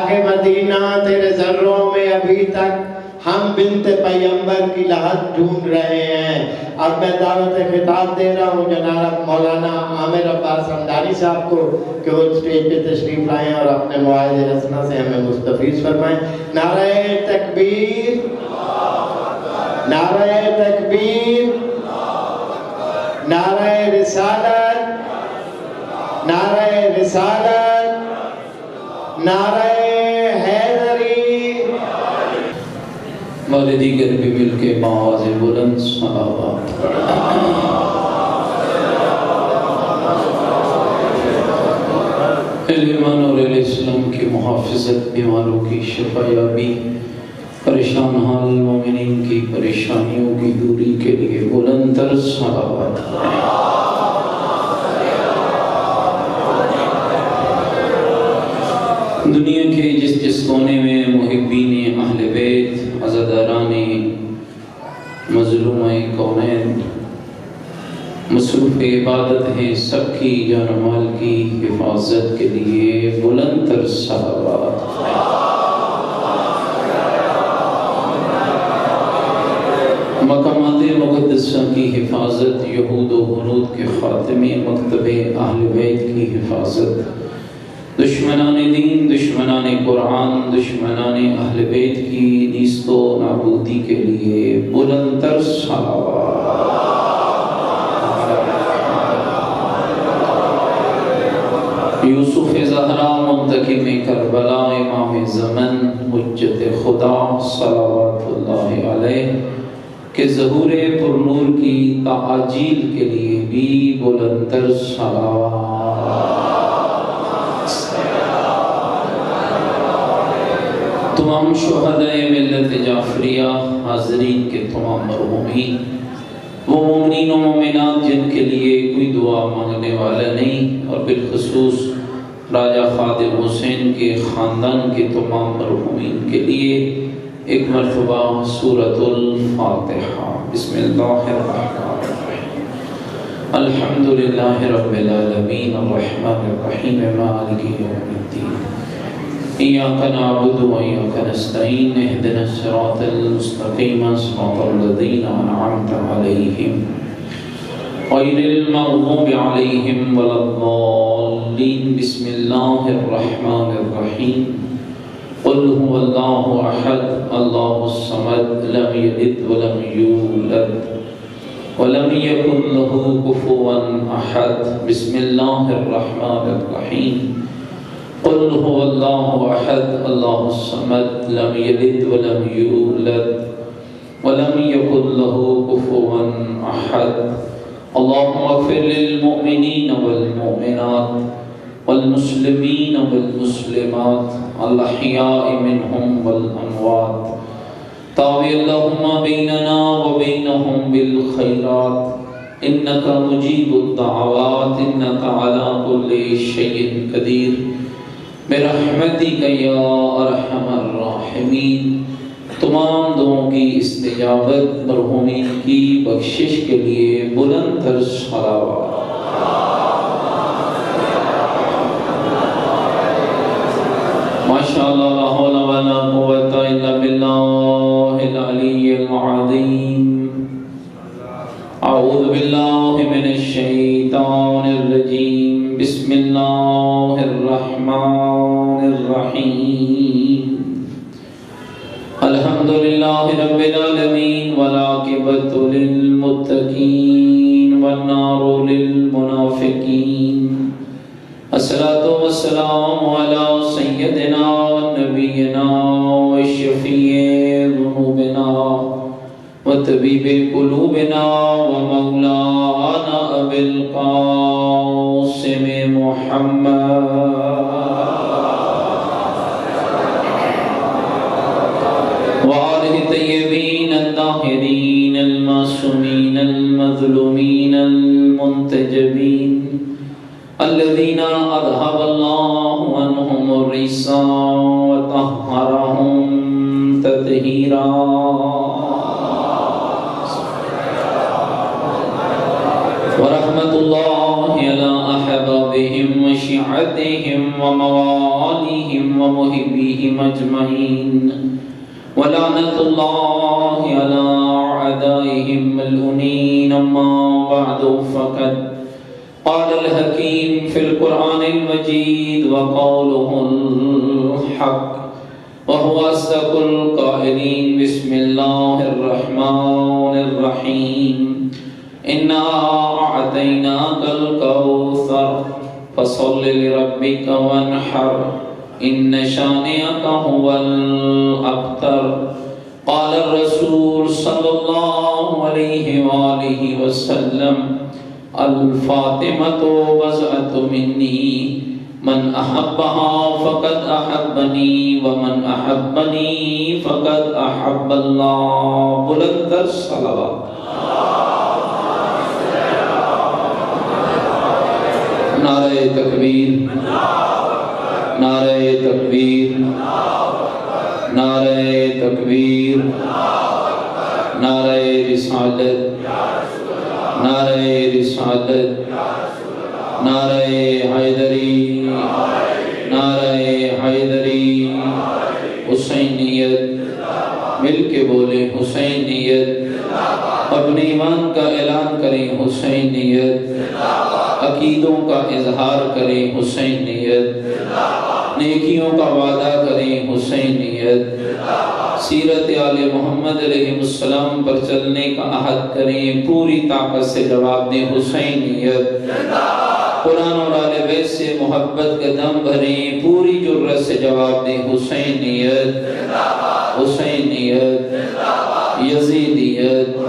کے مدینہ تیرے ذروں میں ابھی تک ہم بنت پیغمبر کی لحد ڈھونڈ رہے ہیں۔ اب میں دعوت خطاب دے رہا ہوں جناب مولانا عامر عباس حمدانی صاحب کو کہ وہ اسٹیج پہ تشریف لائیں اور اپنے مواعظ رسنا سے ہمیں مستفیض فرمائیں۔ نعرہ تکبیر، نعرہ تکبیر، نعرہ رسالت، نعرہ رسالت، نعرہ حیدری۔ والدیگر بھی مل کے آواز بلند صلوات۔ ایمان اور اسلام کی محافظت، بیماروں کی شفا یابی، پریشان حال مومنین کی پریشانیوں کی دوری کے لیے بلند تر صلوات۔ دنیا کے جس جس کونے میں محبین اہل بیت، عزاداران مظلومہ کونین مصروف عبادت ہیں، سب کی جان و مال کی حفاظت کے لیے بلند تر صلوات۔ مقامات مقدسہ کی حفاظت، یہود و ہنود کے خاتمے، مکتب اہل بیت کی حفاظت، دشمنان دین، دشمنان قرآن، دشمنان اہل بیت کی نیست و نابودی کے لیے بلند تر صلوات۔ یوسف زہرا منتقم کربلا، امام زمن، حجت خدا صلوات اللہ علیہ کہ ظہور پر نور کی تعجیل کے لیے بھی بلند تر صلوات۔ تمام شہدائے ملت جعفریہ، حاضرین کے تمام مرحومین، وہ مومنین و مومنات جن کے لیے کوئی دعا مانگنے والا نہیں، اور بالخصوص راجہ خادم حسین کے خاندان کے تمام مرحومین کے لیے ایک مرتبہ سورۃ الفاتحہ۔ بسم اللہ الرحمن الرحیم۔ الحمدللہ رب العالمین، الرحمن الرحیم، مالک یوم الدین، ایاک نعبد و ایاک نستعین، اہدنا الصراط المستقیم، صراط الذین انعمت علیہم غیر المغضوب علیہم ولا الضالین۔ بسم اللہ الرحمن الرحیم۔ قل هو اللہ احد، اللہ الصمد، لم یلد ولم یولد ولم یکن له کفوا احد۔ بسم اللہ الرحمن الرحیم۔ قل هو اللہ احد، اللہ الصمد، لم یلد ولم یولد ولم یکن له کفوا احد۔ اللهم اغفر للمؤمنین والمؤمنات والمسلمین والمسلمات الاحیاء منهم والاموات، طاوی اللهم بیننا وبینهم بالخیرات، انک مجیب الدعوات، انک علی کل شیء قدیر، برحمتک یا ارحم الراحمین۔ تمام دعاؤں کی استجابت، مرحومین کی بخشش کے لیے بلند تر صلوات۔ ماشاءاللہ، لا حول ولا قوة الا باللہ العلی العظیم۔ اعوذ باللہ من الشیطان الرجیم، بسم اللہ الرحمن الرحیم۔ الحمدللہ رب العالمین، والعاقبۃ للمتقین، والنار للمنافقین۔ الصلاۃ والسلام علی سیدنا نبینا وشفیع ذنوبنا وطبیب قلوبنا ومولانا ابی القاسم محمد وآلہ الطیبین الطاہرین المعصومین المظلومین المنتجبین الذین اذهب اللہ عنہم الرجس وطہرہم تطہیرا۔ ورحمۃ اللہ علی احبابہم وشیعتہم وموالہم ومحبيهم أجمعين ولعنة الله على أعدائهم ملعونين. أما بعد فقد قال الحكيم في القرآن المجيد وقوله الحق وهو أصدق القائلين. بسم الله الرحمن الرحيم. إنا أعطيناك الكوثر فصل لربك وانحر إن شانئك هو الأبتر. قال الرسول صلى الله عليه وآله وسلم الفاطمة بضعة مني من أحبها فقد أحبني ومن أحبني فقد أحب الله. بلند صلوات. نعرہ تکبیر، نعرہ تکبیر، نعرہ تکبیر، نعرہ رسالت، نعرہ رسالت، نعرہ حیدری، نعرہ حیدری، حسینیت. مل کے بولے حسینیت. اپنے ایمان کا اعلان کریں حسینیت. عقیدوں کا اظہار کریں حسینیت. نیکیوں کا وعدہ کریں حسینیت. سیرت آل محمد علیہ السلام پر چلنے کا عہد کریں. پوری طاقت سے جواب دیں حسینیت. قرآن اور آل بیت سے محبت کا دم بھریں. پوری جرأت سے جواب دیں حسینیت. حسینیت، یزیدیت.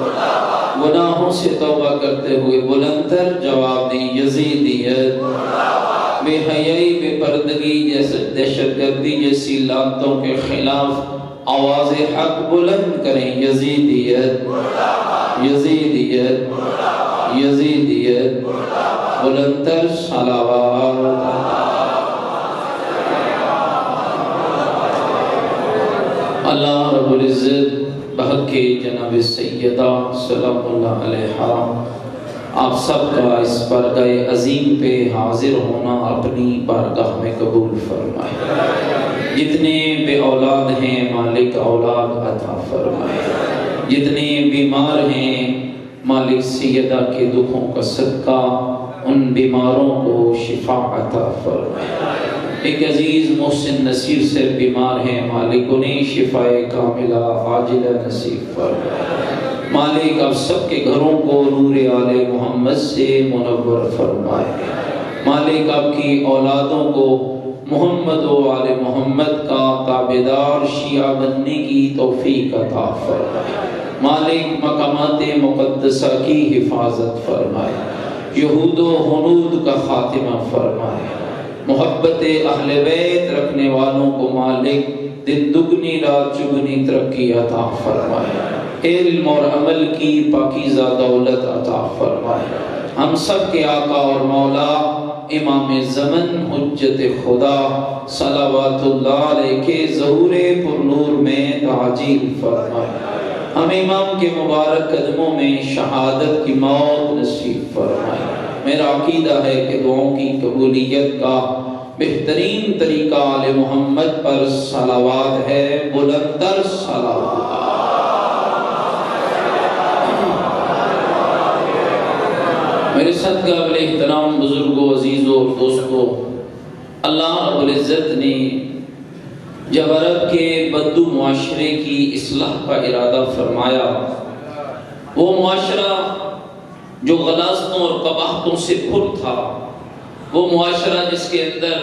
گناہوں سے توبہ کرتے ہوئے بلندتر جواب دیں یزیدیت. بے حیائی، بے پردگی جیسے دہشت گردی جیسی لعنتوں کے خلاف آواز حق بلند کریں یزیدیت. یزیدیت، یزیدیت. بلندتر صلوات. اللہ رب العزت بحق جناب سیدہ سلام اللہ علیہ آپ سب کا اس بارگاہ عظیم پہ حاضر ہونا اپنی بارگاہ میں قبول فرمائے. جتنے بے اولاد ہیں مالک اولاد عطا فرمائے. جتنے بیمار ہیں مالک سیدہ کے دکھوں کا صدقہ ان بیماروں کو شفا عطا فرمائے. ایک عزیز محسن نصیر سے بیمار ہیں مالک انہیں شفاء کاملہ عاجلہ نصیب فرمائے. مالک اب سب کے گھروں کو نور آل محمد سے منور فرمائے. مالک آپ کی اولادوں کو محمد و آل محمد کا تابعدار شیعہ بننے کی توفیق عطا فرمائے. مالک مقامات مقدسہ کی حفاظت فرمائے. یہود و ہنود کا خاتمہ فرمائے. محبت اہل بیت رکھنے والوں کو مالک دن دگنی رات چگنی ترقی عطا فرمائے. علم اور عمل کی پاکیزہ دولت عطا فرمائے. ہم سب کے آقا اور مولا امام زمن حجت خدا صلوات اللہ علیہ کے ظہور پر نور میں تعجیل فرمائے. ہم امام کے مبارک قدموں میں شہادت کی موت نصیب فرمائے. میرا عقیدہ ہے کہ دعاؤں کی قبولیت کا بہترین طریقہ آل محمد پر صلوات ہے. بلندتر صلوات. میرے ساتھ قابل احترام بزرگوں عزیزوں اور دوستوں، اللہ رب العزت نے جب عرب کے بدو معاشرے کی اصلاح کا ارادہ فرمایا، وہ معاشرہ جو غلاظتوں اور قباحتوں سے بھر تھا، وہ معاشرہ جس کے اندر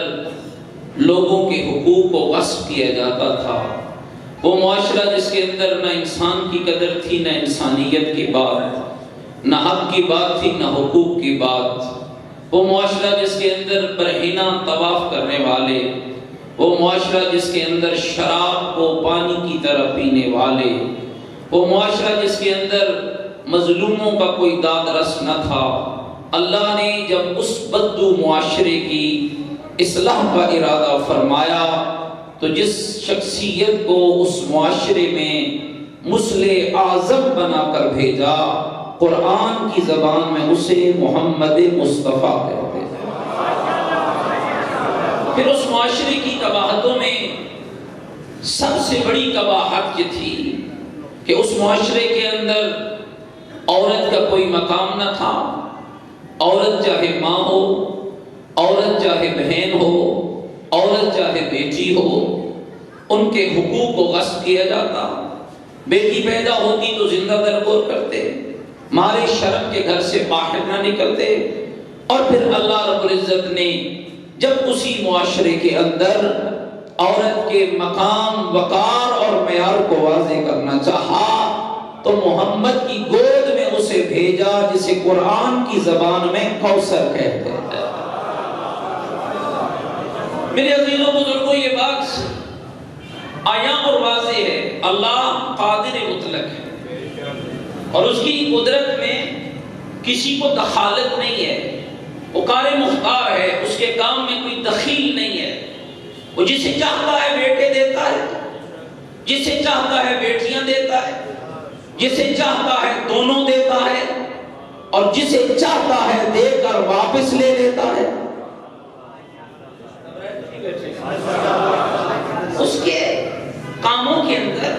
لوگوں کے حقوق کو غصب کیا جاتا تھا، وہ معاشرہ جس کے اندر نہ انسان کی قدر تھی، نہ انسانیت کی بات، نہ حق کی بات تھی، نہ حقوق کی بات، وہ معاشرہ جس کے اندر برہنہ طواف کرنے والے، وہ معاشرہ جس کے اندر شراب کو پانی کی طرح پینے والے، وہ معاشرہ جس کے اندر مظلوموں کا کوئی داد رس نہ تھا، اللہ نے جب اس بدو معاشرے کی اصلاح کا ارادہ فرمایا تو جس شخصیت کو اس معاشرے میں مصلح اعظم بنا کر بھیجا، قرآن کی زبان میں اسے محمد مصطفیٰ کہتے ہیں. پھر اس معاشرے کی قباحتوں میں سب سے بڑی قباحت یہ تھی کہ اس معاشرے کے اندر عورت کا کوئی مقام نہ تھا. عورت چاہے ماں ہو، عورت چاہے بہن ہو، عورت چاہے بیٹی ہو، ان کے حقوق کو غصب کیا جاتا. بیٹی پیدا ہوتی تو زندہ درگور کرتے، مارے شرم کے گھر سے باہر نہ نکلتے. اور پھر اللہ رب العزت نے جب اسی معاشرے کے اندر عورت کے مقام، وقار اور معیار کو واضح کرنا چاہا تو محمد کی گود میں اسے بھیجا، جسے قرآن کی زبان میں کوثر کہتے ہیں. میرے عزیزوں بزرگوں، یہ بات آیا اور واضح ہے. اللہ قادر مطلق ہے اور اس کی قدرت میں کسی کو دخالت نہیں ہے. وہ کار مختار ہے، اس کے کام میں کوئی دخیل نہیں ہے. وہ جسے چاہتا ہے بیٹے دیتا ہے، جسے چاہتا ہے بیٹیاں دیتا ہے، جسے چاہتا ہے دونوں دیتا ہے، اور جسے چاہتا ہے دے کر واپس لے لیتا ہے. اس کے کاموں کے اندر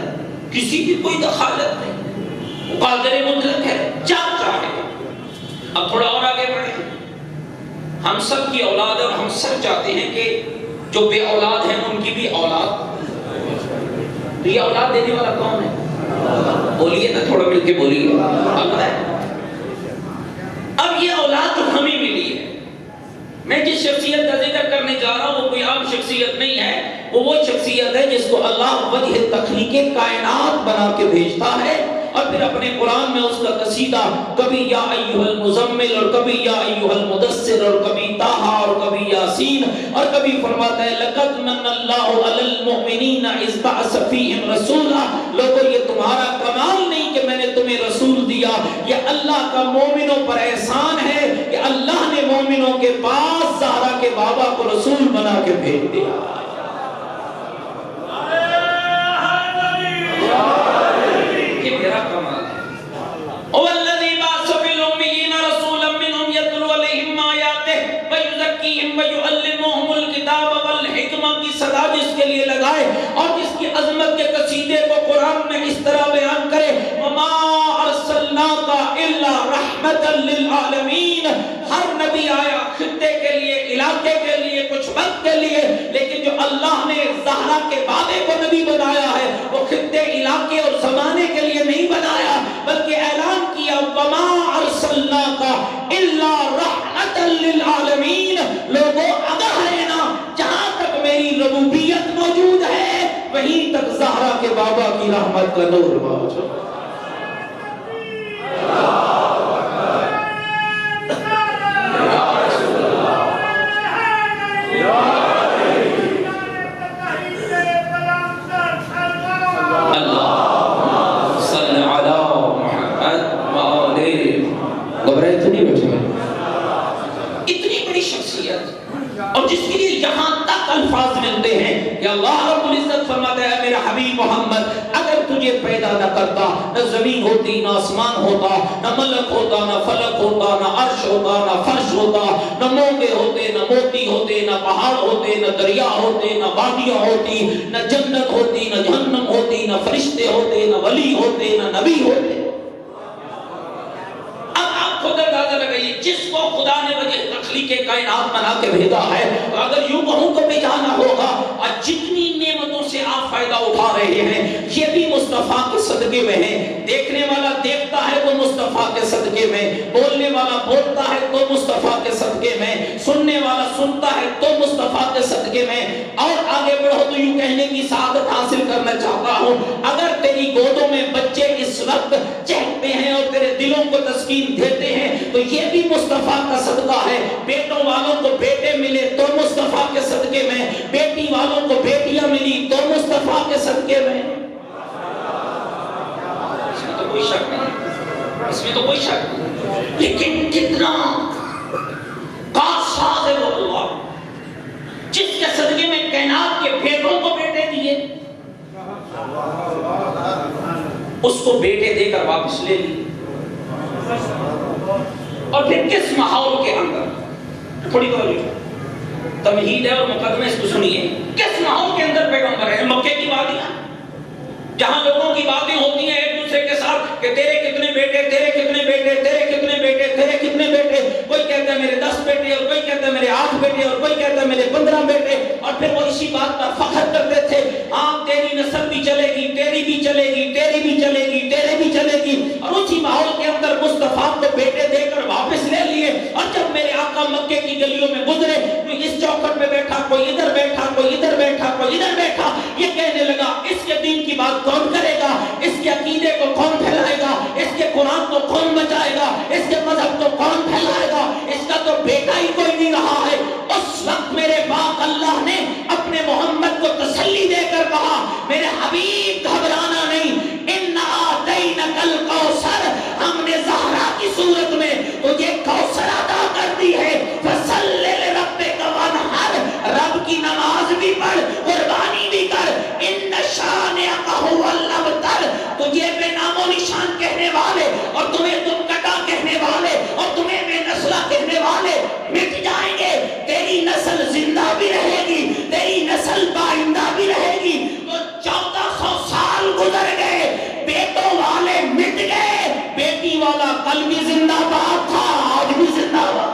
کسی کی کوئی دخالت نہیں. وہ قادر مطلق ہے، جب چاہے. اب تھوڑا اور آگے بڑھیں. ہم سب کی اولاد اور ہم سب چاہتے ہیں کہ جو بے اولاد ہیں ان کی بھی اولاد. تو یہ اولاد دینے والا کون ہے؟ بولیے نا، تھوڑا مل کے بولیے. اللہ ہے. اب یہ اولاد تو ہمیں ملی ہے. میں جس شخصیت کا ذکر کرنے جا رہا ہوں وہ کوئی عام شخصیت نہیں ہے. وہ شخصیت ہے جس کو اللہ وجہ تخلیق کائنات بنا کے بھیجتا ہے، اور پھر اپنے قرآن میں اس کا قصیدہ کبھی یا ایھا المزمل اور کبھی یا ایھا المدثر اور کبھی طٰہٰ اور کبھی یاسین اور کبھی فرماتا ہے لقد من اللہ علی المؤمنین اذ بعث فیہم رسولا. لوگوں یہ تمہارا کمال نہیں کہ میں نے تمہیں رسول دیا، یہ اللہ کا مومنوں پر احسان ہے کہ اللہ نے مومنوں کے پاس زہرا کے بابا کو رسول بنا کے بھیج دیا. اور جس کی عظمت کے قصیدے کو قرآن میں اس طرح بیان کرے وما ارسلناک الا رحمتا للعالمین. ہر نبی آیا خطے کے لیے، علاقے کے لیے، کچھ وقت کے لیے، لیکن جو اللہ نے زہرا کے بابے کو نبی بنایا ہے وہ خطے، علاقے اور زمانے کے لیے نہیں بنایا، بلکہ اعلان کیا وما ارسلناک الا رحمتا للعالمین. لوگوں اگر ہے نا جہاں تک میری ربوبیت موجود ہے وہیں تک زہرا کے بابا کی رحمت کا نور موجود ہے. اور جس کے لیے یہاں تک الفاظ ملتے ہیں کہ اللہ رب العزت فرماتا ہے میرا حبیب محمد اگر تجھے پیدا نہ کرتا، نہ زمین ہوتی، نہ آسمان ہوتا، نہ ملک ہوتا، نہ فلک ہوتا، نہ عرش ہوتا، نہ فرش ہوتا، نہ موگے ہوتے، نہ موتی ہوتے، نہ پہاڑ ہوتے، نہ دریا ہوتے، نہ وادیاں ہوتی، نہ جنت ہوتی، نہ جہنم ہوتی، نہ فرشتے ہوتے، نہ ولی ہوتے، نہ نبی ہوتے. خود اندازہ لگائیے جس کو خدا نے وجہ تخلیق کائنات بنا کے بھیجا ہے، تو اگر یوں کہوں تو بجانا ہوگا اور جتنی نعمتوں سے آپ فائدہ اٹھا رہے ہیں یہ بھی مصطفیٰ کے صدقے میں ہے. دیکھنے والا دیکھتا ہے تو مصطفیٰ کے صدقے میں، بولنے والا بولتا ہے تو مصطفیٰ کے صدقے میں، سننے والا سنتا ہے تو مصطفیٰ کے صدقے میں. اور آگے بڑھو تو یوں کہنے کی سعادت حاصل کرنا چاہتا ہوں اگر تیری گودوں میں بچے اس وقت چہکتے ہیں اور تیرے دلوں کو تسکین دیتے ہیں تو یہ بھی مصطفیٰ کا صدقہ ہے. بیٹوں والوں کو بیٹے ملے تو مصطفیٰ کے صدقے میں، بیٹی والوں کو بیٹیاں ملی تو مصطفیٰ کے صدقے میں. اس میں تو کوئی شک نہیں، اس میں تو کوئی شک نہیں. لیکن کتنا کارساز ہے وہ اللہ جس کے صدقے میں کائنات کے بیٹوں کو بیٹے دیے، اس کو بیٹے دے کر واپس لے لی. اور پھر کس ماحول کے اندر تھوڑی تمہید ہے اور مقدمہ، اس کو سنیے. کس ماحول کے اندر پیغمبر ہے؟ مکے کی وادیاں جہاں لوگوں کی باتیں ہوتی ہیں ایک دوسرے کے ساتھ کہ تیرے کتنے بیٹے، تیرے کتنے بیٹے، تیرے کتنے بیٹے، تیرے کتنے بیٹے. کوئی کہتا ہے میرے 10 بیٹے، اور کوئی کہتا ہے میرے 8 بیٹے، اور کوئی کہتا ہے میرے 15 بیٹے. اور پھر وہ اسی بات پر فخر کرتے تھے، ہاں تیری نسل بھی چلے گی، تیری بھی چلے گی، تیری بھی چلے گی، تیرے بھی چلے گی. اور اسی ماحول کے اندر مصطفیٰ کو بیٹے دے کر واپس لے لیے. اور جب میرے آقا مکے کی گلیوں میں گزرے، کوئی اس چوکھٹ پہ بیٹھا، کوئی ادھر بیٹھا، کوئی ادھر بیٹھا، کوئی ادھر بیٹھا، یہ کہنے لگا اس کے دین کی بات کون کرے گا، اس کے عقیدے کو کون پھیلائے گا، اس کے قرآن کو کون بچائے گا، اس کے مذہب کو کون پھیلائے گا، اس کا تو بیٹا ہی کوئی نہیں رہا ہے. اس وقت میرے باپ اللہ نے اپنے محمد کو تسلی دے کر کہا، میرے حبیب گھبرانا نہیں، اِنَّا آتَيْنَكَ الْكَوْثَرَ، ہم نے زہرا کی صورت میں تجھے کوثر عطا کر دی ہے. فَصَلِّ لِرَبِّكَ وَانْحَرْ، رب کی نماز بھی پڑھ، قربانی بھی کر. اِنَّ شَانِئَكَ هُوَ الْأَبْتَرُ، تجھے بے نام و نشان کہنے والے اور تمہیں تم کٹا کہنے والے اور تمہیں بے نسلہ کہنے والے مٹ جائیں گے. تیری نسل زندہ بھی رہے گی، تیری نسل پائندہ بھی رہے گی. تو 1400 سال گزر گئے، بیٹوں والے مٹ گئے، بیٹی والا کل بھی زندہ باد تھا، آج بھی زندہ باد.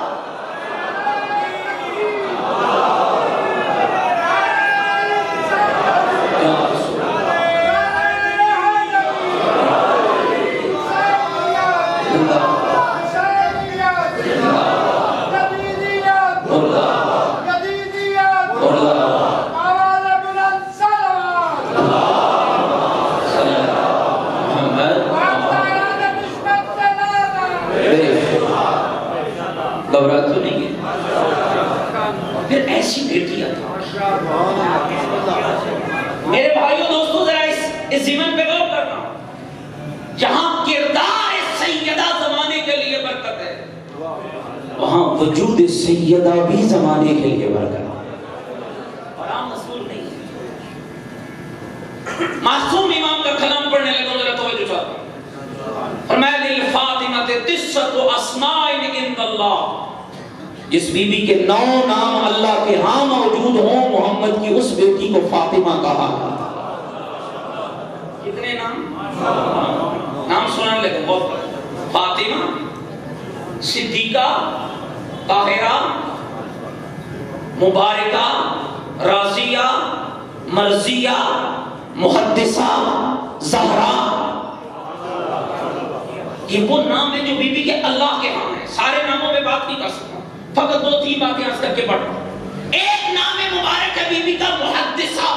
پھر ایسی بیٹی میرے بھائیوں دوستوں ذرا اس ضمن پہ غور کرنا، جہاں کردار سیدہ زمانے کے لیے برکت ہے، وہاں وجود سیدہ بھی زمانے کے لیے برکت ہے. اور عام مصور نہیں ہے. معصوم امام کا کلام پڑھنے لگا، ذرا توجہ چاہتا ہوں. فرمایا للفاطمہ تسعۃ اسماء عند اللہ، جس بی بی کے 9 نام اللہ کے ہاں موجود ہوں، محمد کی اس بیٹی کو فاطمہ کہا. کتنے نام؟ نام سننے لگے بہت. فاطمہ، صدیقہ، طاہرہ، مبارکہ، راضیہ، مرضیہ، محدثہ، زہرا. یہ وہ نام ہے جو بی بی کے اللہ کے ہاں ہیں. سارے ناموں میں بات نہیں کر سکتا، فقط 2-3 باتیں آج کر کے پڑھ. ایک نام مبارک ہے بی بی کا محدثہ،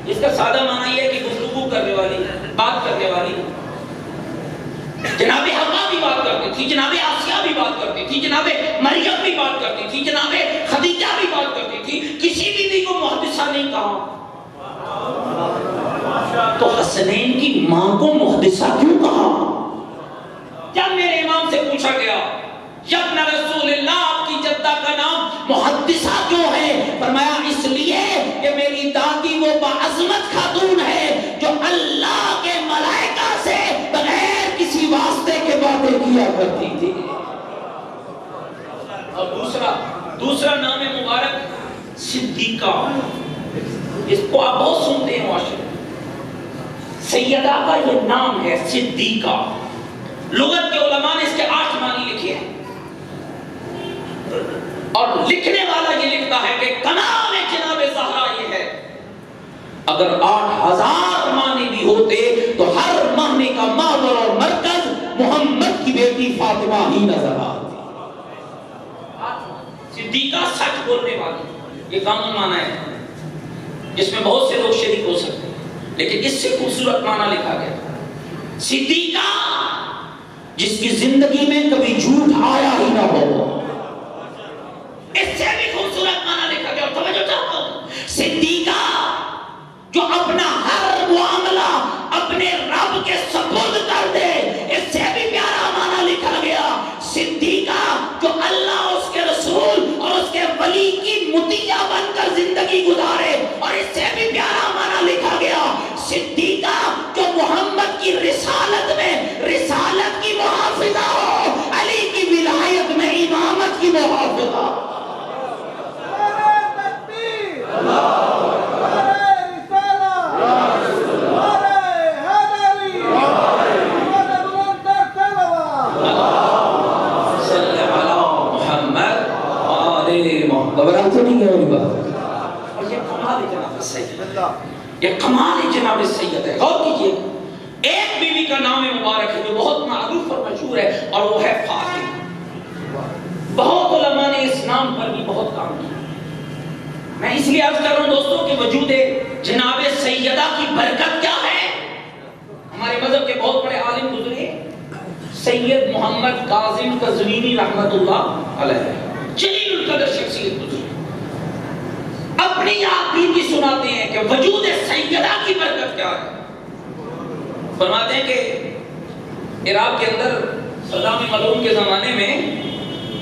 اس کا سادہ معنی یہ ہے کہ گفتگو کرنے والی، بات کرنے والی. جناب حوا بھی بات کرتی تھی، جناب آسیہ بھی بات کرتی تھی، جناب مریم بھی بات کرتی تھی، جناب خدیجہ بھی بات کرتی تھی. کسی بھی کو محدثہ نہیں کہا. تو حسنین کی ماں کو محدثہ کیوں کہا؟ جب میرے امام سے پوچھا گیا ابن رسول اللہ آپ کی جدہ کا نام محدثہ کیوں ہے؟ فرمایا اس لیے کہ میری دادی وہ باعظمت خاتون ہے جو اللہ کے ملائکہ سے بغیر کسی واسطے کے باتیں کیا کرتی تھی. اور دوسرا نام مبارک صدیقہ، اس کو آپ بہت سنتے ہیں معاشرے. سیدہ کا یہ نام ہے صدیقہ. لغت کے علماء نے اس کے 8 معنی لکھے ہیں، اور لکھنے والا یہ لکھتا ہے کہ کمال جناب زہرا یہ ہے. اگر 8000 معنی بھی ہوتے تو ہر معنی کا محور اور مرکز محمد کی بیٹی فاطمہ ہی نظر آتی. صدیقہ سچ بولنے والی، یہ قانون معنی ہے جس میں بہت سے لوگ شریک ہو سکتے ہیں، لیکن اس سے خوبصورت معنی لکھا گیا صدیقہ جس کی زندگی میں کبھی جھوٹ آیا ہی نہ ہو. اس سے بھی خوبصورت معنی لکھا گیا. اور توجہ چاہتا ہوں، صدیقہ جو اپنا ہر معاملہ اپنے رب کے سپرد کر دے، اس سے بھی پیارا معنی لکھا گیا. صدیقہ جو اللہ، اس کے رسول اور اس کے ولی کی مطیع بن کر زندگی گزارے، اور اس سے بھی پیارا معنی لکھا گیا. صدیقہ جو محمد کی رسالت میں رسالت کی محافظہ ہو، علی کی ولایت میں امامت کی محافظہ. کمال جناب سید، یہ کمال جناب سید ہے. غور کیجئے، ایک بیوی کا نام مبارک ہے جو بہت معروف اور مشہور ہے اور وہ ہے فاطمہ. بہت علماء نے اس نام پر بھی بہت کام کیا. میں اس لیے عرض کر رہا ہوں دوستوں کہ وجود جناب سیدہ کی برکت کیا ہے. ہمارے مذہب کے بہت بڑے عالم گزرے سید محمد کاظم قزوینی رحمت اللہ علیہ، جلیل القدر شخصیت گزرے، اپنی عقیدت سناتے ہیں کہ وجود سیدہ کی برکت کیا ہے. فرماتے ہیں کہ عراق کے اندر صدام ملعون کے زمانے میں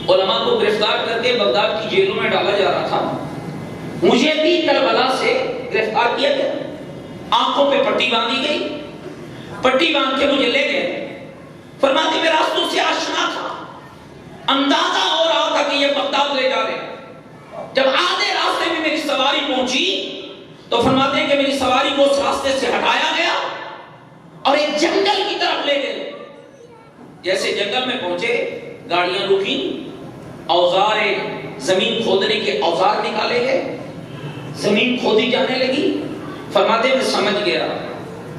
علماء کو گرفتار کر کے بغداد کی جیلوں میں ڈالا جا رہا تھا. مجھے بھی کربلا سے گرفتار کیا گیا، آنکھوں پہ پٹی باندھی گئی، پٹی باندھ کے مجھے لے گئے. فرماتے میں راستوں سے آشنا تھا، اندازہ ہو رہا تھا کہ یہ بغداد لے جا رہے ہیں. جب آدھے راستے میں میری سواری پہنچی تو فرماتے ہیں کہ میری سواری کو اس راستے سے ہٹایا گیا اور ایک جنگل کی طرف لے گئے. جیسے جنگل میں پہنچے گاڑیاں رکی، اوزار زمین کھودنے کے اوزار نکالے گئے، زمین کھودی جانے لگی. فرماتے میں سمجھ گیا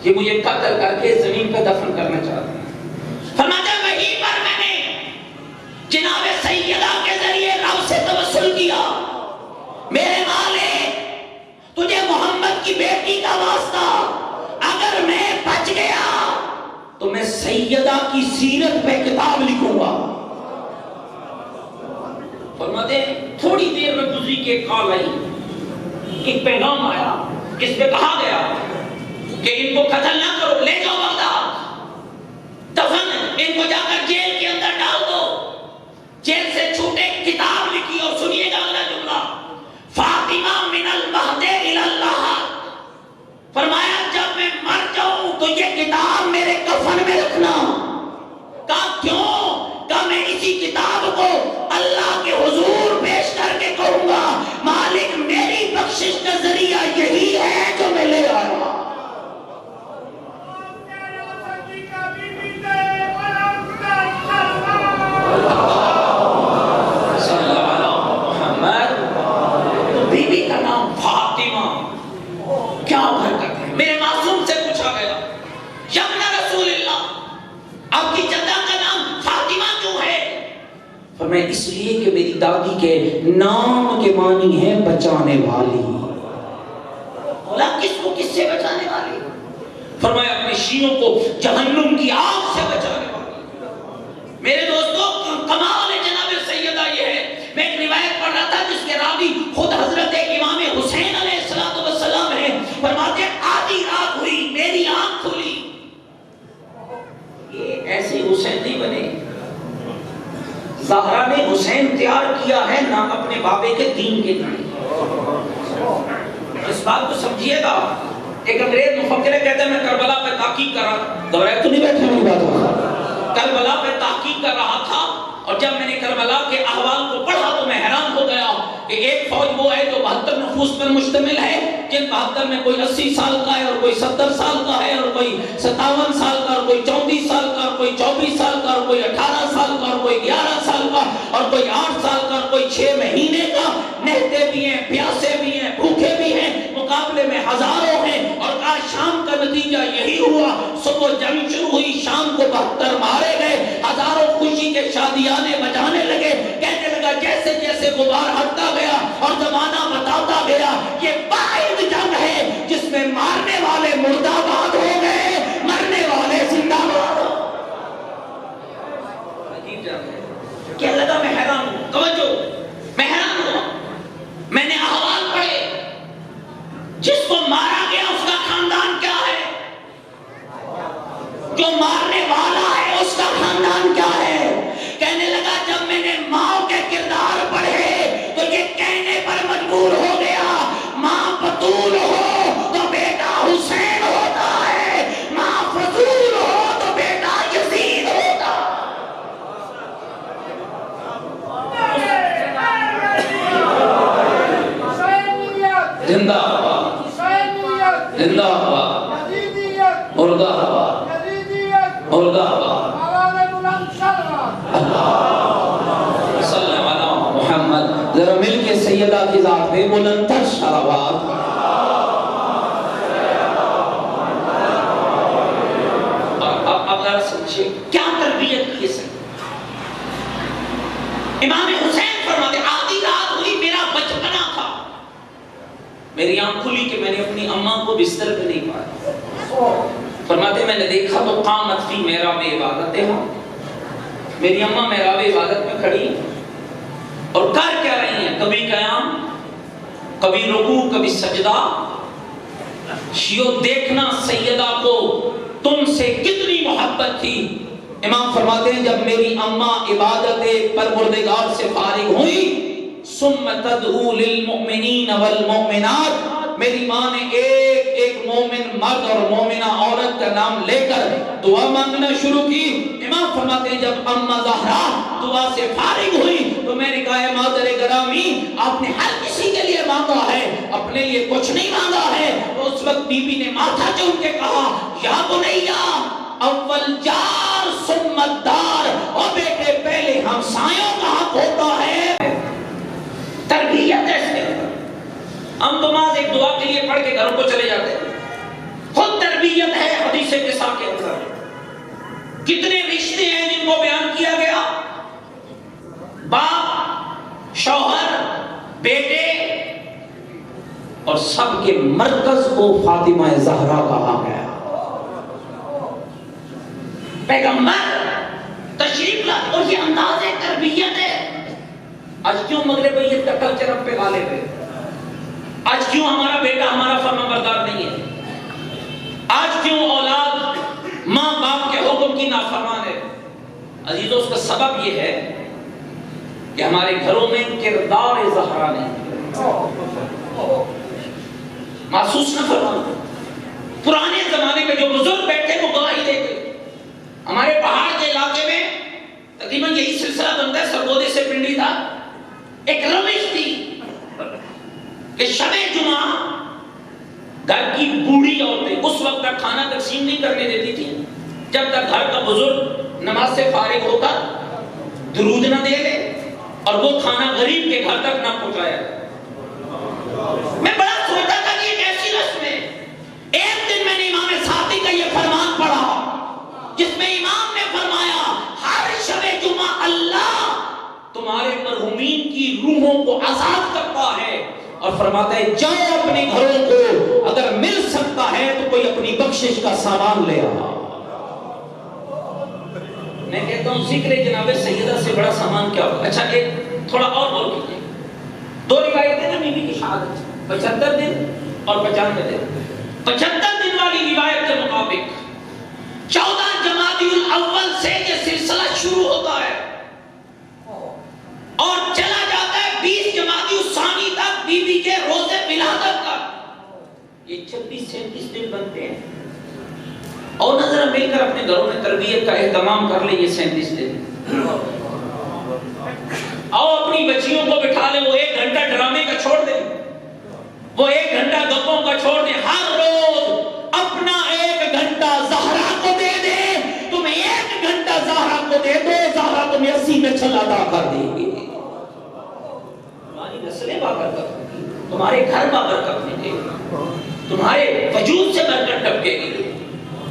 کہ مجھے قتل کر کے زمین پہ دفن کرنا چاہتے ہیں. فرماتے ہیں وہیں پر میں نے جناب سیدہ کے ذریعے رب سے توسل کیا، میرے مالک تجھے محمد کی بیٹی کا واسطہ، اگر میں بچ گیا تو میں سیدہ کی سیرت پہ کتاب لکھوں گا. فرماتے ہیں تھوڑی دیر میں گزری کے ایک کال آئی، ایک پیغام آیا جس پہ کہا گیا کہ ان کو قتل نہ کرو، لے جاؤ بغداد، دفن ان کو جا کر جیل کے اندر ڈال دو. جیل سے چھوٹے کتاب لکھی اور سنیے گا اگلا جملہ، فاطمہ من المہد الی اللہ. فرمایا جب میں مر جاؤں تو یہ کتاب میرے کفن میں رکھنا. کہا کیوں؟ کہا میں اسی کتاب کو اللہ کے حضور پیش کر کے کہوں گا مالک میری بخشش کا ذریعہ یہی ہے جو میں لے آیا. بیوی کا نام فاطمہ، کیا برکت ہے. میرے معصوم سے پوچھا گیا یابن رسول اللہ آپ کی جدہ کا نام فاطمہ کیوں ہے؟ فرمایا اس لیے کہ میری دادی کے نام کے معنی ہے بچانے والی. بولا کس کو کس سے بچانے والی؟ فرمایا اپنے شیعوں کو جہنم کی آگ سے بچانے والی. میرے دوستوں کمال جناب سیدہ یہ ہے. میں ایک روایت پڑھ رہا تھا جس کے راوی خود حضرت امام حسین علیہ السلام ہیں. فرماتے ہیں آدھی رات ہوئی میری آنکھ کھلی. یہ ایسے حسین نہیں بنے، زہرا نے حسین تیار کیا ہے نہ اپنے بابے کے دین کے لیے. اس بات کو سمجھیے گا. ایک انگریز مفکر کہتے ہیں میں کربلا پہ تحقیق کر رہا تھا، تو نہیں بیٹھے میری بات، کربلا پہ تحقیق کر رہا تھا اور جب میں نے کربلا کے احوال کو پڑھا تو میں حیران ہو گیا کہ ایک فوج وہ ہے جو 72 نفوس پر مشتمل ہے، جن 72 میں کوئی 80 سال کا ہے اور کوئی 70 سال کا ہے اور کوئی 57 سال کا اور کوئی 34 سال کا اور کوئی 24 سال کا اور کوئی 18 سال کا اور کوئی 11 سال کا اور کوئی 8 سال کا اور کوئی 6 مہینے کا. نہتے بھی ہیں، پیاسے بھی ہیں، بھوکے بھی ہیں، مقابلے میں ہزاروں ہیں. اور آج شام کا نتیجہ یہی ہوا، صبح جنگ شروع ہوئی، شام کو 72 مارے گئے. ہزاروں خوشی کے شادیانے بجانے لگے. کہنے لگا جیسے جیسے غبار ہٹتا گیا اور زمانہ بتاتا گیا یہ واحد جنگ ہے جس میں مارنے والے مردہ باد ہو گئے، مرنے والے زندہ باد. عجیب جنگ ہے. کیا لگا میں حیران ہوں. توجہ، میں حیران ہوا. میں نے احوال پڑھے، جس کو مارا گیا اس کا خاندان کیا ہے، جو مارنے والا ہے اس کا خاندان کیا ہے. کہنے لگا جب میں نے ماں کے کردار پڑھے تو یہ کہنے پر مجبور ہو گیا ماں بطول ہو تو بیٹا حسین ہوتا ہے، ماں فضول ہو تو بیٹا یزید ہوتا. زندہ آباد، زندہ آباد، مردہ آباد، مردہ آباد. صلی اللہ علیہ محمد. ذرا مل کے سیدہ کی ذات پہ بلند تر صلوات. کہ میں نے اپنی اماں کو بستر پہ نہیں پایا. فرماتے میں نے دیکھا تو قامت فی محراب عبادت ہوں، میری اماں محراب عبادت میں کھڑی اور کر کیا رہی ہیں، کبھی قیام، کبھی رکوع، کبھی سجدہ. شیو دیکھنا سیدہ کو تم سے کتنی محبت تھی. امام فرماتے ہیں جب میری اماں عبادت پروردگار سے فارغ ہوئی، ثم تدعو للمؤمنین والمؤمنات، میری ماں نے ایک ایک مومن مرد اور مومنہ عورت کا نام لے کر دعا مانگنا شروع کی. امام فرماتے ہیں جب اماں زہرا دعا سے فارغ ہوئی تو میں نے کہا مادر گرامی آپ نے ہر کسی کے لیے مانگا ہے، اپنے لیے کچھ نہیں مانگا ہے. تو اس وقت بی بی نے ماتھا چوم کے کہا یا بنیا اول جار ثم الدار، اور بیٹے پہلے ہمسایوں کا حق ہوتا ہے. تربیت ایسے ہم تو نماز ایک دعا کے لیے پڑھ کے گھروں کو چلے جاتے ہیں، خود تربیت ہے حدیث قصہ کے اندر. کتنے رشتے ہیں جن کو بیان کیا گیا، باپ، شوہر، بیٹے، اور سب کے مرکز کو فاطمہ زہرا کہا گیا. پیغمبر تشریف لاتے اور یہ انداز تربیت ہے. آج کیوں مغربیت کا کلچر ہم پہ غالب ہے؟ آج کیوں ہمارا بیٹا ہمارا فرما بردار نہیں ہے؟ آج کیوں اولاد ماں باپ کے حکم کی نافرمان ہے؟ عزیزو اس کا سبب یہ ہے کہ ہمارے گھروں میں کردار زہرا نہیں. محسوس نہ فرمانا. پرانے زمانے میں جو بزرگ بیٹھے وہ گواہی دیتے. ہمارے پہاڑ کے علاقے میں تقریباً یہی سلسلہ بنتا ہے، سرگودے سے پنڈی تھا. ایک روش تھی کہ شب جمعہ گھر کی بوڑھی عورتیں اس وقت تک کھانا تقسیم نہیں کرنے دیتی تھی جب تک گھر کا بزرگ نماز سے فارغ ہوتا درود نہ دے لے اور وہ کھانا غریب کے گھر تک نہ پہنچایا. میں بڑا سوچا تھا کہ یہ کیسی رسم ہے. ایک دن میں نے امام ساتھی کا یہ فرمان پڑھا جس میں امام نے فرمایا ہر شب جمعہ اللہ تمہارے مرحومین کی روحوں کو آزاد کرتا ہے اور فرماتا ہے جاؤ اپنے گھروں کو اگر مل سکتا ہے تو کوئی اپنی بخشش کا سامان لے آ. میں کہتا ہوں ذکر جناب سیدہ سے بڑا سامان کیا ہوگا. اچھا ایک تھوڑا اور غور کیجیے. دو روایتیں نا بی بی کی شہادت 75 دن اور 95 دن. 75 دن والی روایت کے مطابق 14 جمادی الاول سے یہ سلسلہ شروع ہوتا ہے اور چلا جاتا ہے 20 جمادی الثانی تک بی بی کے روزے ولادت تک. یہ 26-37 دن بنتے ہیں. اور نظر مل کر اپنے گھروں میں تربیت کا اہتمام کر لیں. یہ 37 دن آؤ اپنی بچیوں کو بٹھا لیں، وہ 1 گھنٹہ ڈرامے کا چھوڑ دیں، وہ 1 گھنٹہ گپوں کا چھوڑ دیں. ہر روز اپنا 1 گھنٹہ زہرا کو دے دیں. تم 1 گھنٹہ زہرا کو دے دو، زہرا تمہیں 80 میں چھل ادا کر دے گی. تمہاری نسلیں بابرکت ہوں گی، تمہارے گھر بابرکت ہوں گے، تمہارے وجود سے برکت ٹپکے گی.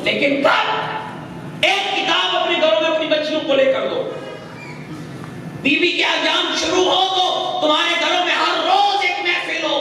لیکن کب ایک کتاب اپنے گھروں میں اپنی بچیوں کو لے کر دو، بی بی کے ایام شروع ہو تو تمہارے گھروں میں ہر روز ایک محفل ہو،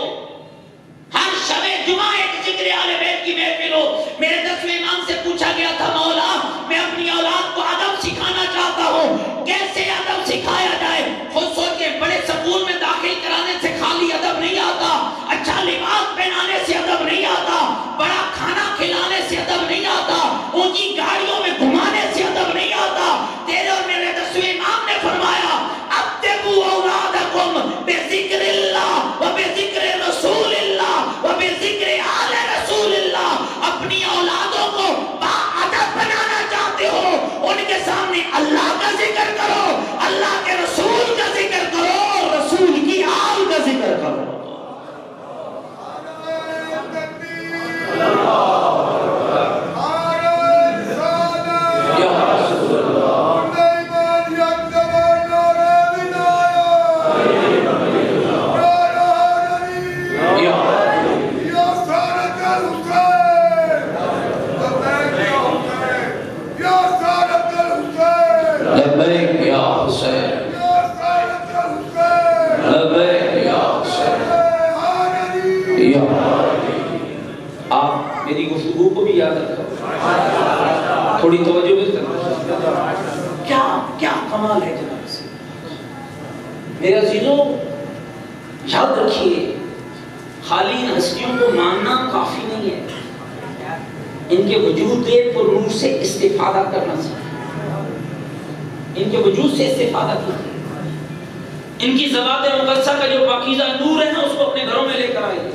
ہر شب جمعہ ایک ذکر اہل بیت کی محفل ہو. میرے 10ویں امام سے پوچھا گیا تھا مولا میں اپنی اولاد کو ادب سکھانا چاہتا ہوں، کیسے ادب سکھایا جائے؟ خود سوچے بڑے سکول میں داخل کرانے سے خالی ادب نہیں آتا، اچھا لباس پہنانے سے ادب نہیں آتا، بڑا کھانا کھلانے سے ادب نہیں آتا، اونچی گاڑیوں میں گھمانے سے ادب نہیں آتا. تیرے اور میرے 10ویں امام نے فرمایا ادبوا اولادکم بذکر اللہ و بذکر رسول اللہ و بذکر آل رسول اللہ. اپنی اولادوں کو باادب بنانا چاہتے ہو، ان کے سامنے اللہ کا ذکر کرو، اللہ کے رسول کا ذکر کرو، رسول کی آل کا ذکر کرو. یاد رکھا، تھوڑی توجہ بھی کرنا. کیا کمال ہے جناب سے. میرے عزیزوں یاد رکھیے، خالی ان ہستیوں کو ماننا کافی نہیں ہے، ان کے وجود پر نور سے استفادہ کرنا چاہیے، ان کے وجود سے استفادہ کیجیے. ان کی ذوات مقدسہ کا جو پاکیزہ نور ہے نا، اس کو اپنے گھروں میں لے کر آئیے.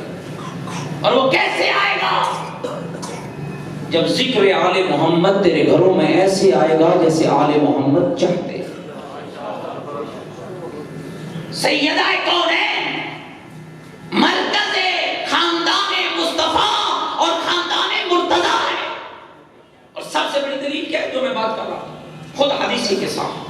اور وہ کیسے آئے گا؟ جب ذکر آل محمد تیرے گھروں میں ایسے آئے گا جیسے آل محمد چاہتے. سیدہ کون ہے؟ مرکز خاندان مصطفیٰ اور خاندان مرتضیٰ ہے. اور سب سے بڑی دلیل کیا ہے جو میں بات کر رہا ہوں؟ خود حدیثی کے ساتھ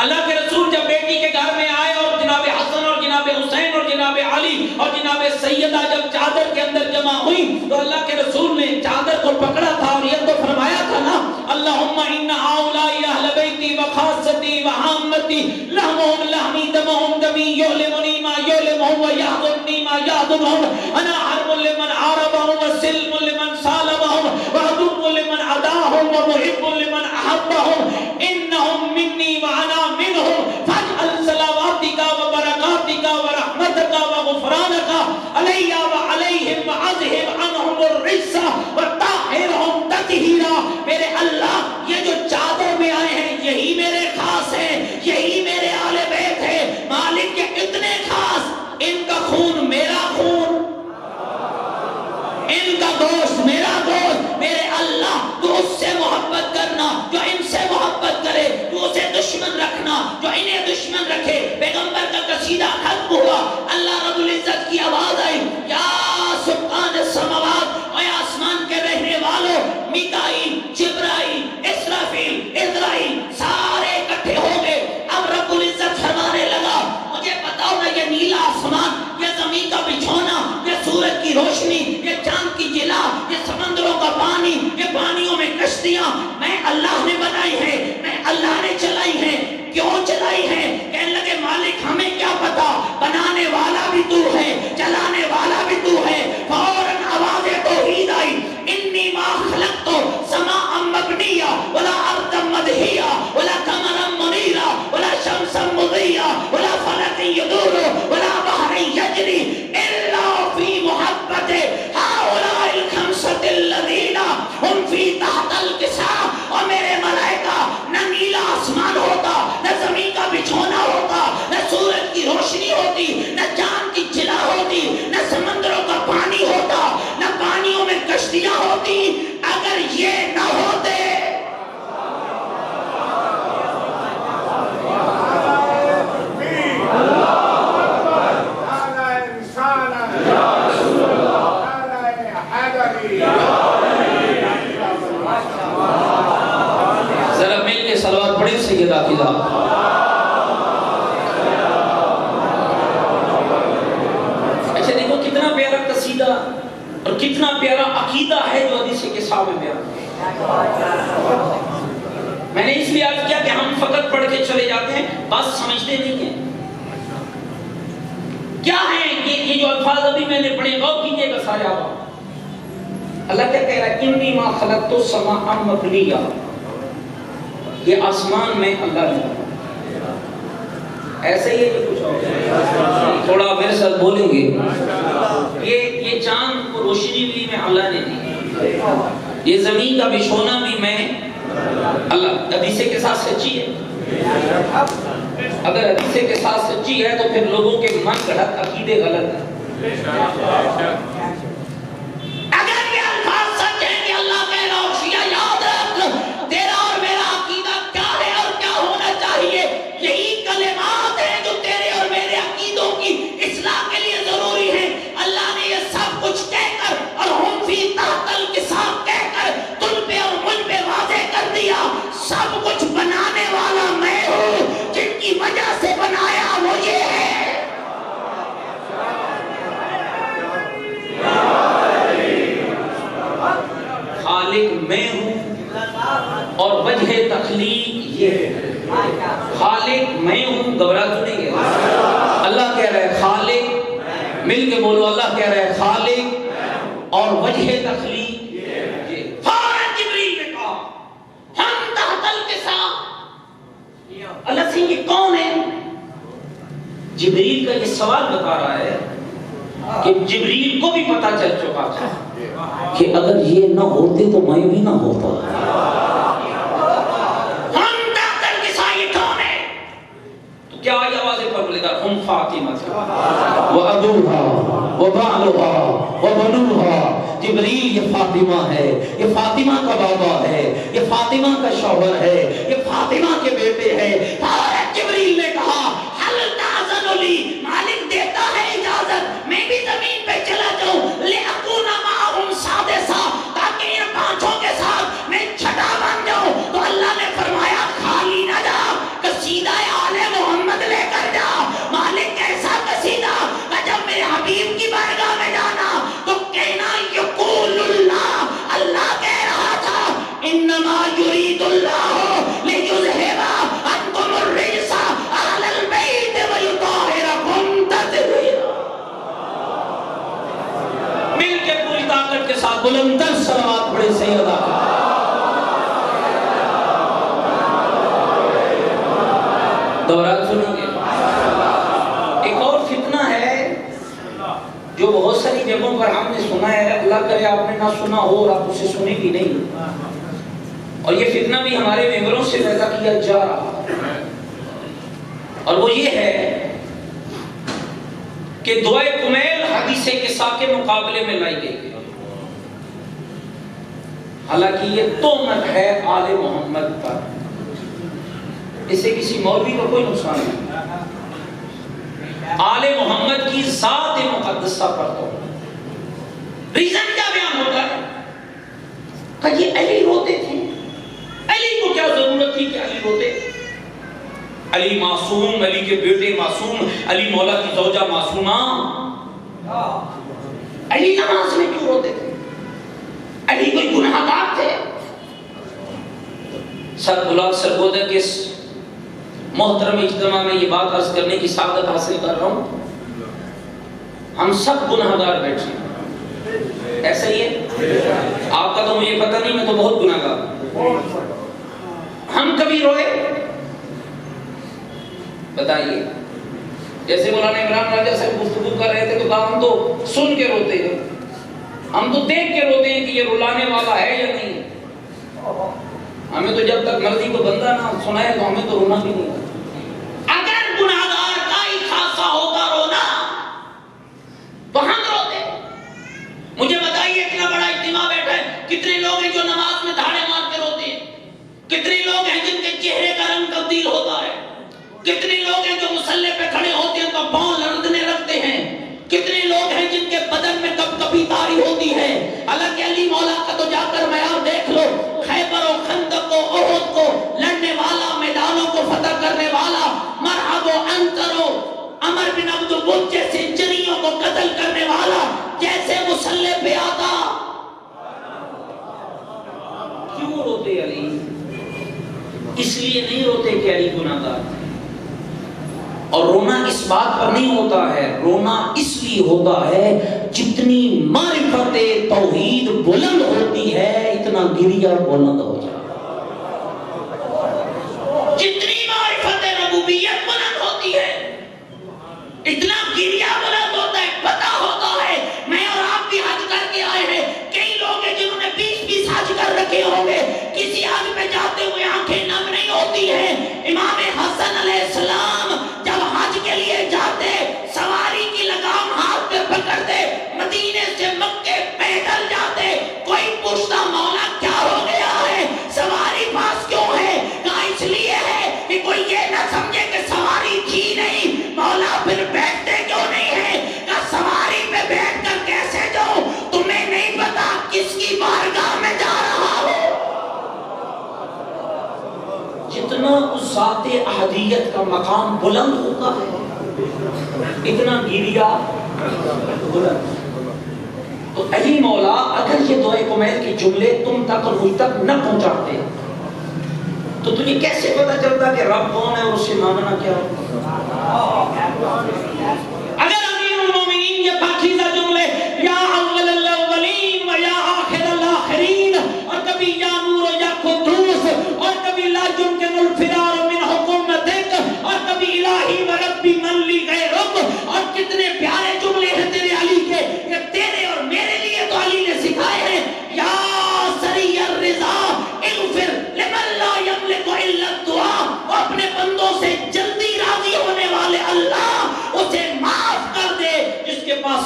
اللہ کے رسول جب بیٹی کے گھر میں آئے اور جناب حسن اور جناب حسین اور جناب علی اور جناب سیدہ جب چادر کے اندر جمع ہوئی تو اللہ کے رسول نے چادر کو پکڑا تھا اور یہ تو فرمایا تھا نا، اللہم ان ہؤلاء اہل بیتی وخاصتی وعامتی لحمہم لحمی دمہم دمی یعلمنی ما یعلمہم ویحضرنی ما یحضرہم انا حرب لمن عاربہم وسلم لمن سالمہم وعدو لمن عداہم ومحب لمن احبہم انہم منی وانا منہم فاجعل صلواتک وبرکاتک ورحمتک وغفرانک علی وعلیہم وعذہب عنہم الرجس وطہرہم تطہیرا. میرے اللہ یہ جو چادر میں آئے ہیں یہی میرے خاص ہیں، یہی میرے آل بیت ہیں. مالک کے اتنے خاص، ان کا خون میرا خون، ان کا گوشت میرا گوشت. میرے اللہ تو اس سے محبت کرنا جو ان سے محبت کرے، تو اسے دشمن رکھنا جو انہیں دشمن رکھے. پیغمبر کا قصیدہ ختم ہوا، اللہ رب العزت کی آواز آئی، یا سبحان السماوات، اے آسمان کے رہنے والوں، میکائیل، جبرائیل، اسرافیل، اسرائیل سارے اکٹھے ہو گئے. اب رب العزت فرمانے لگا، مجھے بتاؤ نا، یہ نیلا آسمان، یہ زمین کا بچھونا، یہ سورج کی روشنی، یہ چاند کی جلا، یہ سمندروں کا پانی، یہ پانیوں میں کشتیاں میں اللہ نے بنائی ہیں، میں اللہ نے چلائی ہیں. کیوں چلائی ہیں؟ کہنے لگے مالک ہمیں کیا پتا، بنانے والا بھی تو ہے، چلانے والا بھی تو ہے. فوراً آواز توحید آئی، انی ما خلقت سماء مبنیہ ولا ارضا مدحیہ ولا قمرا منیرا ولا شمسا مضیہ ولا فلک یدور ولا بحر یجری الا فی محبت ہؤلاء الخمسۃ الذین ہم فی تحت الکساء. اور میرے ملائکہ نہ نیلا آسمان ہوتا، نہ زمین کا بچھونا ہوتا، نہ سورج کی روشنی ہوتی، نہ چاند کی جلا ہوتی، نہ سمندروں کا پانی ہوتا، نہ پانیوں میں کشتیاں ہوتی اگر یہ نہ ہوتے. ذرا مل کے صلوات پڑھیں سیدہ کی ذات. اچھا دیکھو کتنا پیارا قصیدہ اور کتنا پیارا عقیدہ ہے جو حدیث کے صحابہ میں بیان. میں نے اس لیے عرض کیا کہ ہم فقط پڑھ کے چلے جاتے ہیں، بات سمجھتے نہیں ہیں. کیا ہے یہ جو الفاظ ابھی میں نے پڑھے، غور کیجئے گا سارے آپ. اللہ کیا کہہ رہا ہے؟ انی ما خلقت السماء مبنیہ، یہ آسمان میں اللہ نے. ایسے ہی ہے کہ کچھ اور تھوڑا میرے ساتھ بولیں گے. یہ چاند کو روشنی بھی میں اللہ نے دی، یہ زمین کا بچھونا بھی میں اللہ. حدیث کے ساتھ سچی ہے. اگر حدیث کے ساتھ سچی ہے تو پھر لوگوں کے من گھڑت عقیدے غلط ہیں. اگر یہ الفاظ سچ ہیں کہ اللہ کہہ رہا ہے یاد رکھ تیرا اور میرا عقیدہ کیا ہے اور کیا ہونا چاہیے، یہی کلمات ہیں جو تیرے اور میرے عقیدوں کی اصلاح کے لیے ضروری ہیں. اللہ نے یہ سب کچھ کہہ کر اور ہم فی تحت الکساء کہہ کر تم پہ اور مجھ پہ واضح کر دیا، سب کچھ بنانے والا میں ہوں، جن کی وجہ سے بنایا وہ یہ ہے. خالق میں ہوں اور وجہ تخلیق یہ ہے. خالق میں ہوں، گھبرا تو نہیں گیا. اللہ کہہ رہا ہے خالق، مل کے بولو، اللہ کہہ رہا ہے خالق اور وجہ تخلیق جبریل کا یہ سوال بتا رہا ہے کہ جبریل کو بھی پتا چل چکا تھا کہ اگر یہ نہ ہوتے تو میں بھی نہ ہوتا. ہم ڈاکٹر کی سائے کون ہے؟ تو کیا آئی آواز پر بولے گا ہم فاطمہ وَأَبُوهَا وَبَعْلُهَا وَبَنُوهَا. جبریل یہ فاطمہ ہے، یہ فاطمہ کا بابا ہے، یہ فاطمہ کا شوہر ہے، یہ فاطمہ کے بیٹے ہیں. حضرت جبریل نے کہا حل تأذن لی، مالک دیتا ہے اجازت میں بھی زمین پہ چلا جاؤں لِأَكُونَ مَعَهُمْ سَادِسًا، تاکہ ان پانچوں کے ساتھ میں چھٹا بن جاؤں. تو اللہ نے فرمایا خالی نہ جا، قصیدہ آل محمد لے کر جا. مالک کیسا قصیدہ کہ جب میرے حبیب کی بارگاہ میں جانا تو کہنا یقول اللہ، اللہ کہہ رہا تھا انما یرید اللہ لیذہب عنکم الرجس اہل البیت ویطہرکم تطہیرا. مل کے پوری طاقت کے ساتھ بلندر صلوات پڑھے سیدہ. دوبارہ سنیں گے. ایک اور فتنہ ہے جو بہت ساری جگہوں پر ہم نے سنا ہے، اللہ کرے آپ نے نہ سنا ہو اور آپ اسے سنے بھی نہیں. اور یہ فتنہ بھی ہمارے ممبروں سے پیدا کیا جا رہا ہے، اور وہ یہ ہے کہ دعائے کمیل حدیث قصہ کے مقابلے میں لائی گئی ہے. حالانکہ یہ تہمت ہے آل محمد پر، اس سے کسی مولوی کو کوئی نقصان نہیں. آل محمد کی ذات مقدسہ پر تو ریزن کیا بیان ہوتا ہے کہ یہ علی روتے تھے. علی کو کیا ضرورت تھی کہ علی روتے؟ علی معصوم، علی کے بیٹے معصوم، علی مولا کی زوجہ معصومہ. علی نماز میں کیوں روتے تھے؟ علی کوئی گناہ گار تھے؟ سر گلاب سرگودہ کے محترم اجتماع میں یہ بات عرض کرنے کی سعادت حاصل کر رہا ہوں، ہم سب گناہگار بیٹھے ہیں. ایسا ہی ہے؟ آپ کا تو مجھے پتہ نہیں، میں تو بہت گناہگار ہوں. ہم کبھی روئے؟ بتائیے. جیسے مولانا عمران راجہ صاحب گفتگو کر رہے تھے تو کہا ہم تو سن کے روتے ہیں، ہم تو دیکھ کے روتے ہیں کہ یہ رلانے والا ہے یا نہیں. ہمیں تو جب تک مرضی کو بندہ نہ سنائے تو ہمیں تو رونا بھی نہیں. اگر گناہگار کا ہی خاصا ہوتا رونا تو ہم روتے. مجھے بتائیے اتنا بڑا اجتماع بیٹھا ہے، کتنے لوگ ہیں جو نماز میں دھاڑے مار کے روتے ہیں؟ کتنے لوگ ہیں جن کے چہرے کا رنگ تبدیل ہوتا ہے؟ کتنے لوگ ہیں جو مصلی پہ کھڑے ہوتے ہیں تو پاؤں لرزنے لگتے ہیں؟ کتنے لوگ ہیں جن کے بدن میں کب کبھی تاری ہوتی ہے؟ حالانکہ علی مولا کا تو جا کر معیار دیکھ لو، خیبر و خندق و احد کو لڑنے والا، میدانوں کو فتح کرنے والا، مرحب و انصر و عمر بن عبد البد جیسے جنیوں کو قتل کرنے والا جیسے مصلی پہ آتا. کیوں روتے علی؟ اس لیے نہیں روتے کہ علی گناہگار تھے. اور رونا اس بات پر نہیں ہوتا ہے، رونا اس لیے ہوتا ہے جتنی معرفت توحید بلند ہوتی ہے اتنا گریہ بلند ہو جاتا ہے. جتنی معرفت ربوبیت بلند ہوتی ہے اتنا گریہ بلند ہوتا ہے. پتہ ہوتا ہے میں اور آپ بھی حج کر کے آئے ہیں، کئی لوگ ہیں جنہوں نے 20 حج کر رکھے ہوں گے، کسی حج پہ جاتے ہوئے آنکھیں نم نہیں ہوتی ہیں. امام حسن علیہ السلام جب حج کے لیے جاتے سواری کی لگام ہاتھ پہ پکڑتے، مدینے سے مکے پیدل جاتے، کوئی پوچھتا مولا کیا ہو گیا ہے، سواری پاس کیوں ہے؟ کہا اس لیے ہے کہ کوئی یہ نہ سمجھے کہ سواری تھی نہیں. مولا پھر بیٹھتے کیوں نہیں ہے؟ کہا سواری پہ بیٹھ کر کیسے جاؤ؟ تمہیں نہیں پتا کس کی بارگاہ میں جا رہا ہو. جتنا اس ذات احدیت کا مقام بلند ہوتا ہے اتنا گریہ بلند. تو علی مولا اگر یہ دعائے کمیل کے جملے تم تک اور مجھ تک نہ پہنچاتے تو تجھے کیسے پتا چلتا کہ رب کون ہے اور اسے ماننا کیا ہے؟ اگر امیر المومنین یہ پاکیزہ جملے یا اول الاولین و یا آخر الاخرین اور کبھی یا نور و یا قدوس اور کبھی لا يمكن الفرار من حکومتک اور کبھی الہی و ربی من لی غیرک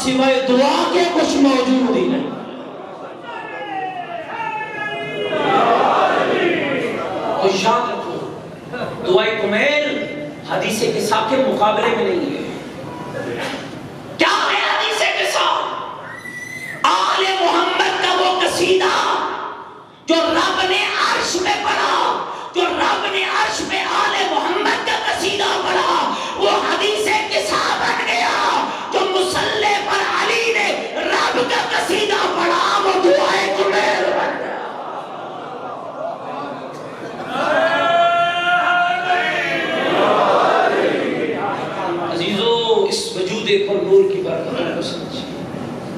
سوائے دعا کے کچھ موجود ہی نہیں. تو یاد رکھو دعائے کمیل حدیث قصہ کے مقابلے میں نہیں ہے. کیا ہے حدیث قصہ؟ آل محمد کا وہ قصیدہ جو رب نے عرش میں پڑھا، جو رب نے عرش میں آل محمد کا قصیدہ پڑھا، وہ حدیث قصہ بن گیا. جو مصلی پر علی نے رب کا قصیدہ پڑھا، وہ دعائے کمیل بن گیا. عزیزو اس وجود پر نور کی برکتوں کو سمجھیں.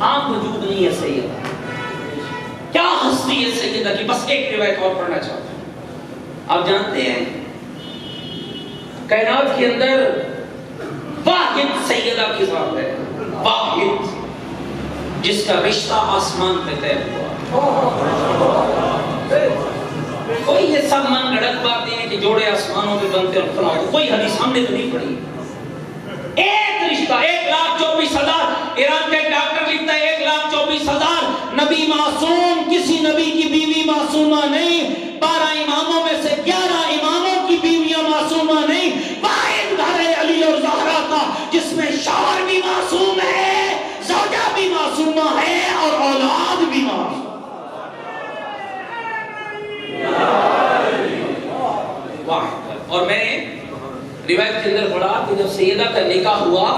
عام وجود نہیں ہے سیدہ. کیا ہستی ہے سیدہ کی؟ بس ایک روایت اور پڑھنا چاہتا ہوں. آپ جانتے ہیں کائنات کے اندر واحد سیدہ کی ذات ہے، واحد، جس کا رشتہ آسمان پہ طے ہوا. کوئی یہ سب من گڑت باتیں ہیں کہ جوڑے آسمانوں پہ بنتے اور فلاں، کوئی حدیث ہم نے تو نہیں پڑھی. ایک رشتہ 1,24,000. ایران کا ایک ڈاکٹر لکھتا ہے 1,24,000 نبی معصوم، کسی نبی کی بیوی معصومہ نہیں. 12 اماموں میں سے 11 اماموں کی بیویاں معصومہ نہیں. واحد گھر ہے علی اور زہرا کا، جس میں شوہر بھی معصوم ہے، زوجہ بھی معصومہ ہے اور اولاد بھی معصوم. واحد. اور میں روایت کے اندر پڑھا کہ جب سیدہ کا نکاح ہوا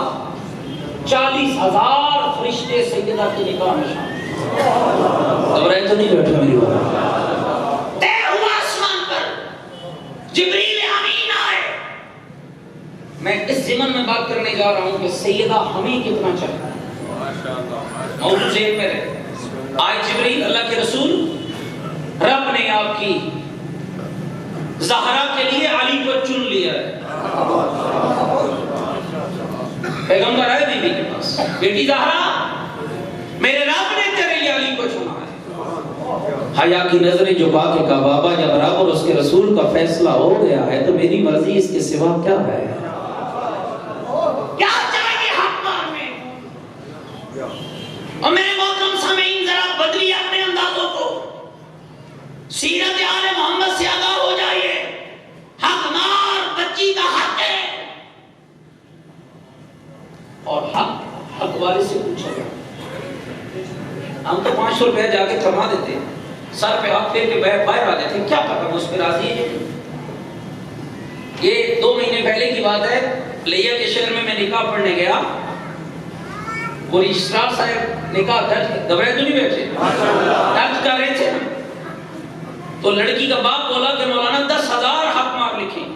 40,000 فرشتے سیدہ کے نکاح میں شامل. گھبرائے تو نہیں بیٹھا میری بات. طے ہوا آسمان پر، جبریل امین آئے. میں اس ضمن میں بات کرنے جا رہا ہوں کہ سیدہ ہمیں کتنا چاہیے. موضوع ذہن میں رہے. آئے جبریل، اللہ کے رسول، رب نے آپ کی زہرا کے لیے علی کو چن لیا ہے. پیغمبر آئے بیوی کے پاس، بیٹی زہرا، میرے رب نے تیرے لیے علی کو چنا ہے. حیا کی نظریں جھکا کے کہا بابا جب رب اور اس کے رسول کا فیصلہ ہو گیا ہے تو میری مرضی اس کے سوا کیا ہے؟ کیا چاہیے حق مار میں؟ اور میرے محترم سامعین ذرا بدلی اپنے اندازوں کو. سیرت آل محمد سے آگاہ ہو جائیے. حق مار بچی کا حق ہے، اور حق والے سے پوچھا گیا. ہم تو 500 روپے جا کے تھما دیتے، سر پہ ہاتھ پھیر کے باہر آ جاتے. کیا پتا وہ اس پہ راضی ہے. یہ 2 مہینے پہلے کی بات ہے. لیا کے شہر میں نکاح پڑھنے گیا. وہ رجسٹرار صاحب نکاح درج دبائے تو نہیں بیٹھے، درج کر رہے تھے. تو لڑکی کا باپ بولا کہ مولانا 10,000 حق مار لکھیں.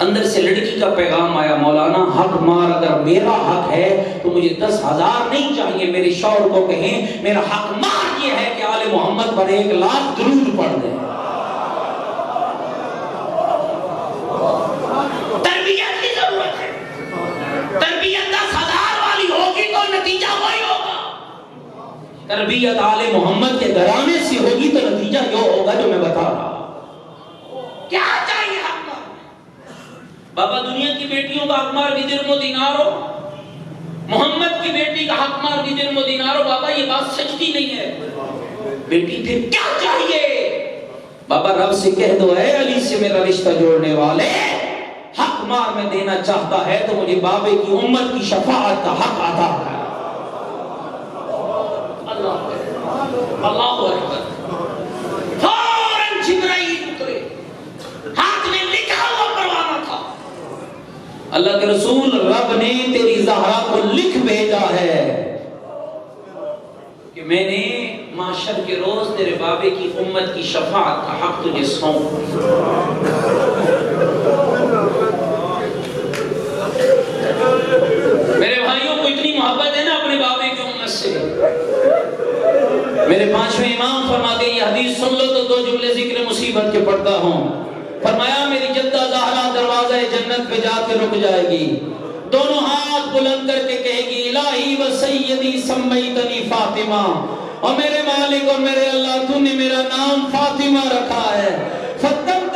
اندر سے لڑکی کا پیغام آیا، مولانا حق مار اگر میرا حق ہے تو مجھے 10,000 نہیں چاہیے. میرے شوہر کو کہیں میرا حق مار یہ ہے کہ آل محمد پر 1,00,000 درود پڑھ دیں. تربیت کی ضرورت ہے. تربیت 10,000 والی ہوگی تو نتیجہ وہی ہوگا. تربیت آل محمد کے گھرانے سے ہوگی تو نتیجہ یہ ہوگا جو میں بتا رہا. کیا چاہیے حق مار؟ بابا دنیا کی بیٹیوں کا حق مار بھی درم و دینار ہو، محمد کی بیٹی کا حق مار بھی درم و دینار ہو. بابا یہ بات سچتی نہیں ہے. بیٹی پھر کیا چاہیے؟ بابا رب سے کہہ دو اے علی سے میرا رشتہ جوڑنے والے، حق مار میں دینا چاہتا ہے تو مجھے بابے کی امت کی شفاعت کا حق عطا ہے. اللہ اکبر. فوراً جبرائیل اترے، ہاتھ میں لکھا ہوا پروانہ تھا. اللہ کے رسول، رب نے تیری زہرا کو لکھ بھیجا ہے کہ میں نے معاشر کے روز تیرے بابے کی امت کی شفاعت کا حق تجھے سونپ. میرے بھائیوں کو اتنی محبت ہے نا اپنے بابے کی امت سے. میرے 5ویں امام فرماتے ہیں یہ حدیث سن لو تو 2 جملے ذکر مصیبت کے پڑھتا ہوں. فرمایا میری جدہ زہرا دروازہ جنت پہ جا کے رک جائے گی، دونوں ہاتھ بلند کر کے کہے گی الہی و سیدی سمیتنی فاطمہ، اور میرے مالک اور میرے اللہ تو نے میرا نام فاطمہ رکھا ہے. فتنت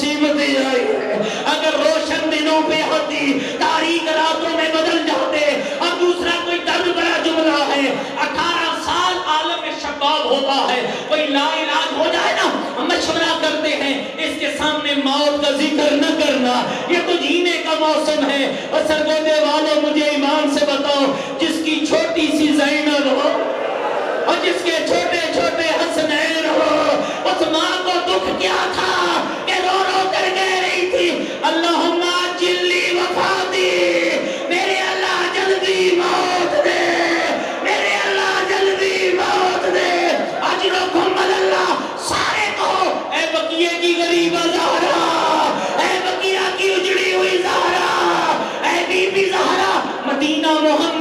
مصیبتیں آئی ہے. اگر روشن دنوں پہ ہوتی تاریک راتوں میں بدل جاتے. اور دوسرا کوئی درد بڑا جملہ ہے, 18 سال عالم شباب ہوتا ہے, کوئی لا علاج ہو جائے نا, مشورہ کرتے ہیں اس کے سامنے موت کا ذکر نہ کرنا, یہ تو جینے کا موسم ہے. اور سرگودے والوں مجھے ایمان سے بتاؤ, جس کی چھوٹی سی زینب ہو اور جس کے چھوٹے چھوٹے حسنین ہو, اس ماں کو دکھ کیا تھا کہ رو رو کر کہہ رہی تھی اللہم عجل لی وفاتی, میرے اللہ جلدی موت دے, میرے اللہ جلدی موت دے. اجرکم اللہ, سارے کہو اے بقیہ کی غریبہ زہرا, اے بقیہ کی اجڑی ہوئی زہرا, اے بی بی زہرا, مدینہ محمد